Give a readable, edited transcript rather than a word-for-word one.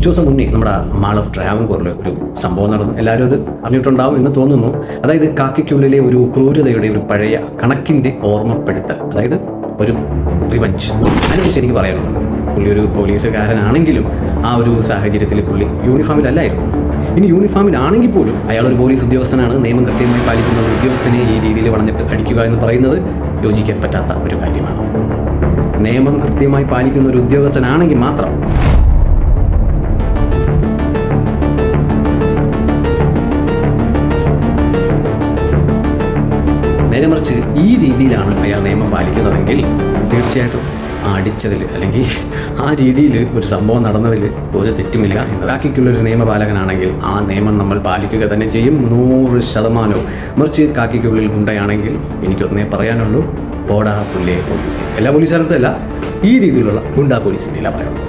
കുറച്ച് ദിവസം മുന്നേ നമ്മുടെ മാൾ ഓഫ് ട്രാവൻകൂറിൽ ഒരു സംഭവം നടന്നു. എല്ലാവരും അത് അറിഞ്ഞിട്ടുണ്ടാവും എന്ന് തോന്നുന്നു. അതായത് കാക്കയ്ക്കുള്ളിലെ ഒരു ക്രൂരതയുടെ ഒരു പഴയ കണക്കിൻ്റെ ഓർമ്മപ്പെടുത്തൽ, അതായത് ഒരു റിവഞ്ച്. അതിനെക്കുറിച്ച് എനിക്ക് പറയാനുള്ളത്, പുള്ളി ഒരു പോലീസുകാരനാണെങ്കിലും ആ ഒരു സാഹചര്യത്തിൽ പുള്ളി യൂണിഫോമിലല്ലായിരുന്നു. ഇനി യൂണിഫോമിലാണെങ്കിൽ പോലും അയാളൊരു പോലീസ് ഉദ്യോഗസ്ഥനാണ്. നിയമം കൃത്യമായി പാലിക്കുന്ന ഒരു ഉദ്യോഗസ്ഥനെ ഈ രീതിയിൽ വളഞ്ഞിട്ട് അടിക്കുക എന്ന് പറയുന്നത് യോജിക്കാൻ പറ്റാത്ത ഒരു കാര്യമാണ്. നിയമം കൃത്യമായി പാലിക്കുന്ന ഒരു ഉദ്യോഗസ്ഥനാണെങ്കിൽ മാത്രം. നേരെ മറിച്ച് ഈ രീതിയിലാണ് അയാൾ നിയമം പാലിക്കുന്നതെങ്കിൽ തീർച്ചയായിട്ടും ആ അടിച്ചതിൽ അല്ലെങ്കിൽ ആ രീതിയിൽ ഒരു സംഭവം നടന്നതിൽ ഒരു തെറ്റുമില്ല എന്ന്. കാക്കിക്കുള്ളൊരു നിയമപാലകനാണെങ്കിൽ ആ നിയമം നമ്മൾ പാലിക്കുക തന്നെ ചെയ്യും 100%. മറിച്ച് കാക്കിക്കുള്ളിൽ ഗുണ്ടയാണെങ്കിൽ എനിക്കൊന്നേ പറയാനുള്ളൂ, പോടാ പുല്ലേ പോലീസ്. എല്ലാ പോലീസുകാരുടെ അല്ല, ഈ രീതിയിലുള്ള ഗുണ്ടാ പോലീസിൻ്റെ എല്ലാം പറയാനുള്ളത്.